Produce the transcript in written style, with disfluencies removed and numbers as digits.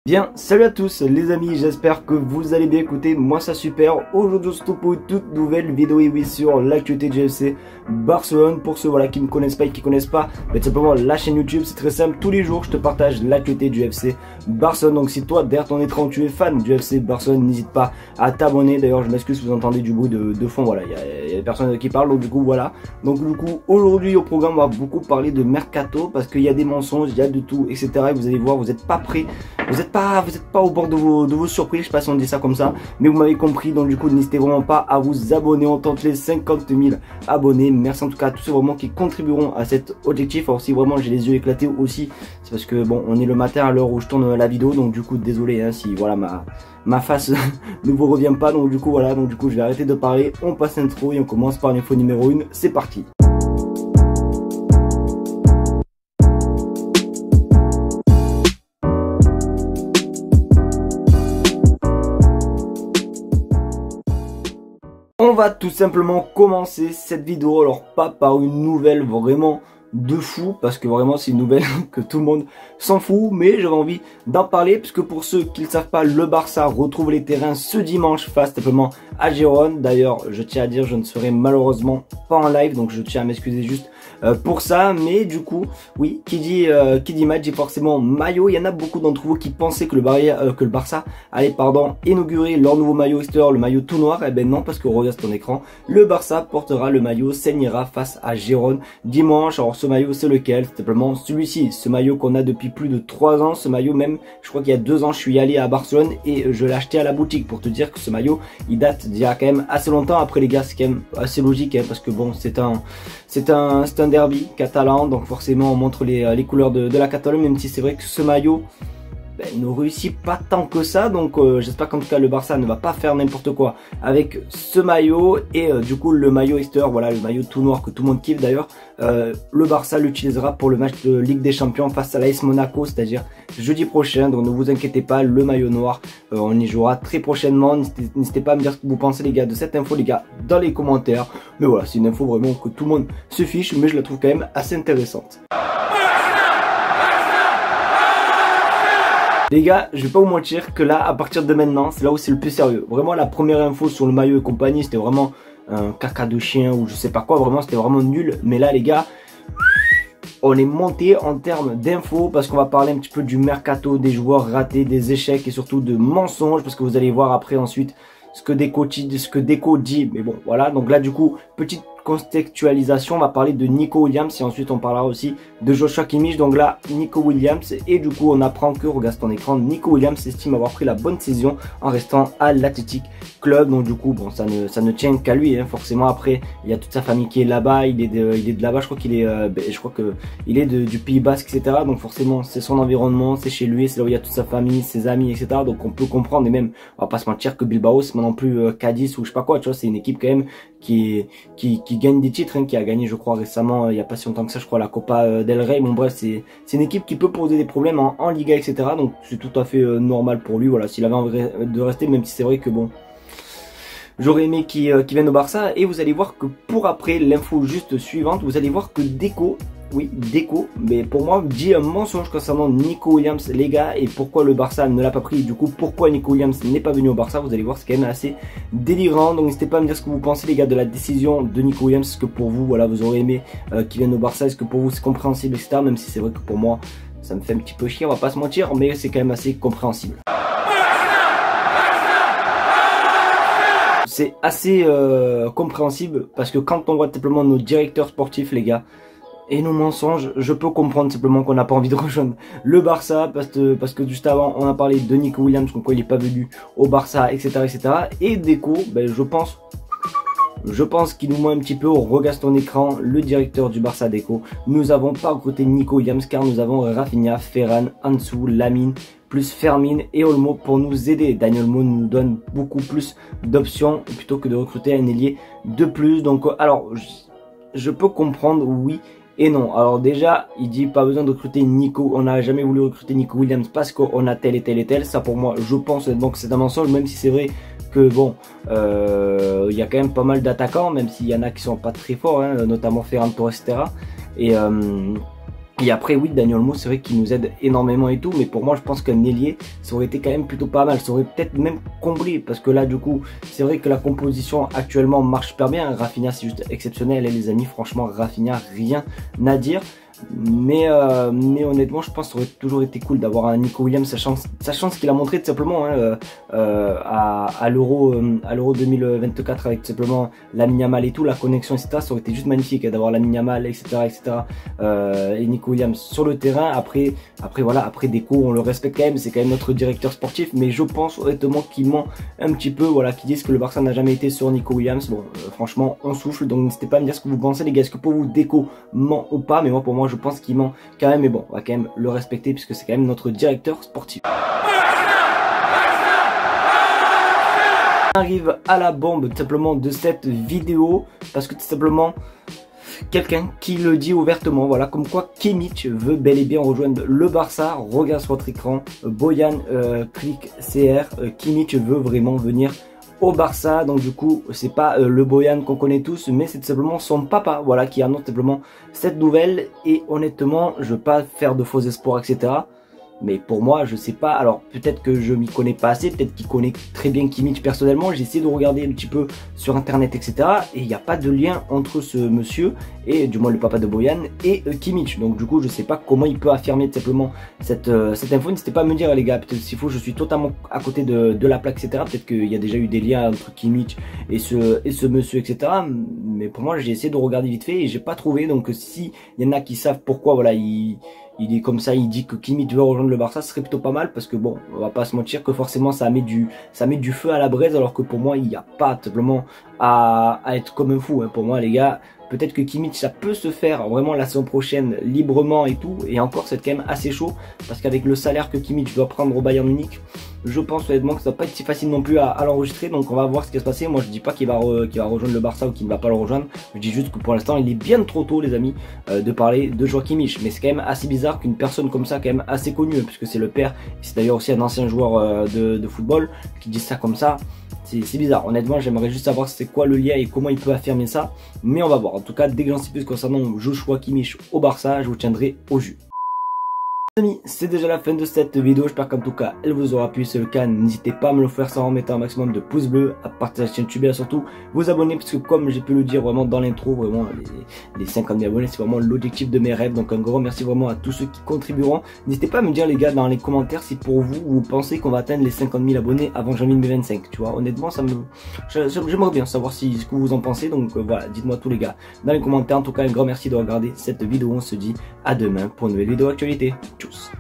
Bien, salut à tous les amis, j'espère que vous allez bien. Écoutez, moi ça super. Aujourd'hui on se retrouve pour une toute nouvelle vidéo sur l'actualité du FC Barcelone. Pour ceux voilà, qui ne connaissent pas et qui ne connaissent pas, tout simplement la chaîne YouTube, c'est très simple. Tous les jours je te partage l'actualité du FC Barcelone. Donc si toi derrière ton écran tu es fan du FC Barcelone, n'hésite pas à t'abonner. D'ailleurs je m'excuse si vous entendez du bruit de fond, voilà, il y a des personnes qui parlent, donc du coup voilà. Donc du coup aujourd'hui au programme on va beaucoup parler de Mercato parce qu'il y a des mensonges, il y a de tout, etc. Et vous allez voir, vous n'êtes pas prêts. Vous n'êtes pas au bord de vos surprises, je sais pas si on dit ça comme ça, mais vous m'avez compris. Donc du coup n'hésitez vraiment pas à vous abonner, on tente les 50 000 abonnés. Merci en tout cas à tous ceux vraiment qui contribueront à cet objectif. Alors si vraiment j'ai les yeux éclatés aussi, c'est parce que bon, on est le matin à l'heure où je tourne la vidéo, donc du coup désolé hein, si voilà ma face ne vous revient pas. Donc du coup voilà, donc du coup je vais arrêter de parler, on passe l'intro et on commence par l'info numéro 1, c'est parti. On va tout simplement commencer cette vidéo, alors pas par une nouvelle vraiment de fou, parce que vraiment c'est une nouvelle que tout le monde s'en fout, mais j'avais envie d'en parler, puisque pour ceux qui ne le savent pas, le Barça retrouve les terrains ce dimanche face simplement à Gérone. D'ailleurs, je tiens à dire, je ne serai malheureusement pas en live, donc je tiens à m'excuser juste pour ça, mais du coup, oui, qui dit match dit forcément maillot. Il y en a beaucoup d'entre vous qui pensaient que le Barça allait inaugurer leur nouveau maillot extérieur, le maillot tout noir. Eh ben non, parce que regarde ton écran, le Barça portera le maillot Saignera face à Gérone dimanche. Alors ce maillot c'est lequel? C'est simplement celui-ci, ce maillot qu'on a depuis plus de 3 ans, ce maillot même, je crois qu'il y a 2 ans je suis allé à Barcelone et je l'ai acheté à la boutique, pour te dire que ce maillot il date d'il y a quand même assez longtemps. Après les gars, c'est quand même assez logique hein, parce que bon, c'est un derby catalan, donc forcément on montre les couleurs de la Catalogne, même si c'est vrai que ce maillot ne réussit pas tant que ça. Donc j'espère qu'en tout cas le Barça ne va pas faire n'importe quoi avec ce maillot. Et du coup le maillot extérieur, voilà, le maillot tout noir que tout le monde kiffe d'ailleurs, le Barça l'utilisera pour le match de Ligue des Champions face à l'AS Monaco, c'est-à-dire jeudi prochain. Donc ne vous inquiétez pas, le maillot noir on y jouera très prochainement. N'hésitez pas à me dire ce que vous pensez les gars de cette info les gars dans les commentaires. Mais voilà, c'est une info vraiment que tout le monde se fiche, mais je la trouve quand même assez intéressante. Les gars, je vais pas vous mentir que là, à partir de maintenant, c'est là où c'est le plus sérieux. Vraiment, la première info sur le maillot et compagnie, c'était vraiment un caca de chien ou je sais pas quoi. Vraiment, c'était vraiment nul. Mais là, les gars, on est monté en termes d'infos parce qu'on va parler un petit peu du mercato, des joueurs ratés, des échecs et surtout de mensonges. Parce que vous allez voir après ensuite ce que Deco dit. Mais bon, voilà. Donc là, du coup, petite contextualisation, on va parler de Nico Williams et ensuite on parlera aussi de Joshua Kimmich. Donc là Nico Williams, et du coup on apprend que, regarde ton écran, Nico Williams estime avoir pris la bonne décision en restant à l'Athletic Club. Donc du coup bon, ça ne tient qu'à lui hein. Forcément après il y a toute sa famille qui est là-bas, il est de là-bas, je crois qu'il est il est du Pays Basque, etc. Donc forcément c'est son environnement, c'est chez lui, c'est là où il y a toute sa famille, ses amis, etc. Donc on peut comprendre. Et même on va pas se mentir que Bilbao c'est pas non plus Cadiz ou je sais pas quoi, tu vois, c'est une équipe quand même qui gagne des titres hein, qui a gagné je crois récemment, il n'y a pas si longtemps que ça, je crois, la Copa del Rey. Bon bref, c'est une équipe qui peut poser des problèmes en Liga, etc. Donc c'est tout à fait normal pour lui, voilà, s'il avait envie de rester, même si c'est vrai que bon, j'aurais aimé qu'il vienne au Barça. Et vous allez voir que pour après l'info juste suivante, vous allez voir que Deco, oui, Deco, mais pour moi, dit un mensonge concernant Nico Williams, les gars, et pourquoi le Barça ne l'a pas pris. Du coup, pourquoi Nico Williams n'est pas venu au Barça, vous allez voir, c'est quand même assez délirant. Donc n'hésitez pas à me dire ce que vous pensez, les gars, de la décision de Nico Williams. Est-ce que pour vous, voilà, vous aurez aimé qu'il vienne au Barça? Est-ce que pour vous c'est compréhensible, etc. Même si c'est vrai que pour moi, ça me fait un petit peu chier, on va pas se mentir, mais c'est quand même assez compréhensible. C'est assez compréhensible parce que quand on voit simplement nos directeurs sportifs, les gars, et nos mensonges, je peux comprendre simplement qu'on n'a pas envie de rejoindre le Barça parce que juste avant on a parlé de Nico Williams, comme quoi il n'est pas venu au Barça, etc. etc. Et Deco, ben, je pense qu'il nous ment un petit peu. On regarde ton écran, le directeur du Barça Deco. Nous avons pas recruté Nico Williams car nous avons Rafinha, Ferran, Ansu, Lamine, plus Fermin et Olmo pour nous aider. Daniel Olmo nous donne beaucoup plus d'options plutôt que de recruter un ailier de plus. Donc alors je peux comprendre, oui et non. Alors déjà, il dit pas besoin de recruter Nico, on n'a jamais voulu recruter Nico Williams parce qu'on a tel et tel et tel. Ça pour moi, je pense donc c'est un mensonge, même si c'est vrai que bon, il y a quand même pas mal d'attaquants, même s'il y en a qui sont pas très forts, hein, notamment Ferran Torres, etc. Et après oui, Dani Olmo c'est vrai qu'il nous aide énormément et tout, mais pour moi je pense qu'un ailier ça aurait été quand même plutôt pas mal, ça aurait peut-être même comblé, parce que là du coup c'est vrai que la composition actuellement marche super bien. Rafinha c'est juste exceptionnel et les amis, franchement Rafinha rien à dire. Mais honnêtement je pense que ça aurait toujours été cool d'avoir un Nico Williams, sachant ce qu'il a montré tout simplement hein, à l'Euro 2024 avec tout simplement Lamine Yamal et tout, la connexion etc, ça aurait été juste magnifique hein, d'avoir Lamine Yamal etc et Nico Williams sur le terrain. Après voilà, après Deco on le respecte quand même, c'est quand même notre directeur sportif, mais je pense honnêtement qu'il ment un petit peu, voilà, qu'ils disent que le Barça n'a jamais été sur Nico Williams. Bon franchement on souffle, donc n'hésitez pas à me dire ce que vous pensez les gars, est-ce que pour vous Deco ment ou pas, mais moi pour moi je pense qu'il ment quand même, mais bon on va quand même le respecter puisque c'est quand même notre directeur sportif. On arrive à la bombe tout simplement de cette vidéo, parce que tout simplement quelqu'un qui le dit ouvertement, voilà, comme quoi Kimmich veut bel et bien rejoindre le Barça. Regarde sur votre écran, Boyan clique CR, Kimmich veut vraiment venir au Barça. Donc du coup c'est pas le Boyan qu'on connaît tous, mais c'est tout simplement son papa, voilà, qui annonce simplement cette nouvelle. Et honnêtement je veux pas faire de faux espoirs etc, mais pour moi je sais pas, alors peut-être que je m'y connais pas assez, peut-être qu'il connaît très bien Kimmich personnellement. J'ai essayé de regarder un petit peu sur internet etc, et il n'y a pas de lien entre ce monsieur et du moins le papa de Boyan et Kimmich. Donc du coup je sais pas comment il peut affirmer tout simplement cette info. N'hésitez pas à me dire les gars, peut-être s'il faut je suis totalement à côté de la plaque etc, peut-être qu'il y a déjà eu des liens entre Kimmich et ce monsieur etc, mais pour moi j'ai essayé de regarder vite fait et j'ai pas trouvé. Donc si il y en a qui savent pourquoi voilà il est comme ça, il dit que Kimmich veut rejoindre le Barça, ce serait plutôt pas mal, parce que bon, on va pas se mentir que forcément ça met du feu à la braise, alors que pour moi il n'y a pas simplement à être comme un fou hein. Pour moi les gars, peut-être que Kimmich ça peut se faire vraiment la saison prochaine librement et tout, et encore c'est quand même assez chaud, parce qu'avec le salaire que Kimmich doit prendre au Bayern Munich, je pense honnêtement que ça va pas être si facile non plus à l'enregistrer. Donc on va voir ce qui va se passer. Moi je dis pas qu'il va rejoindre le Barça ou qu'il ne va pas le rejoindre, je dis juste que pour l'instant il est bien trop tôt les amis de parler de Joao Kimmich. Mais c'est quand même assez bizarre qu'une personne comme ça, quand même assez connue, puisque c'est le père, c'est d'ailleurs aussi un ancien joueur de football, qui dise ça comme ça. C'est bizarre, honnêtement j'aimerais juste savoir c'est quoi le lien et comment il peut affirmer ça, mais on va voir. En tout cas dès que j'en sais plus concernant Joshua Kimmich au Barça, je vous tiendrai au jus. Les amis, c'est déjà la fin de cette vidéo, j'espère qu'en tout cas elle vous aura plu. Si c'est le cas, n'hésitez pas à me le faire ça en mettant un maximum de pouces bleus, à partager la chaîne YouTube et surtout vous abonner, parce que comme j'ai pu le dire vraiment dans l'intro, vraiment les 50 000 abonnés c'est vraiment l'objectif de mes rêves. Donc un grand merci vraiment à tous ceux qui contribueront. N'hésitez pas à me dire les gars dans les commentaires si pour vous pensez qu'on va atteindre les 50 000 abonnés avant janvier 2025, tu vois. Honnêtement j'aimerais bien savoir ce que vous en pensez, donc voilà, dites-moi tous les gars dans les commentaires. En tout cas un grand merci de regarder cette vidéo, on se dit à demain pour une nouvelle vidéo actualité. Tchuss.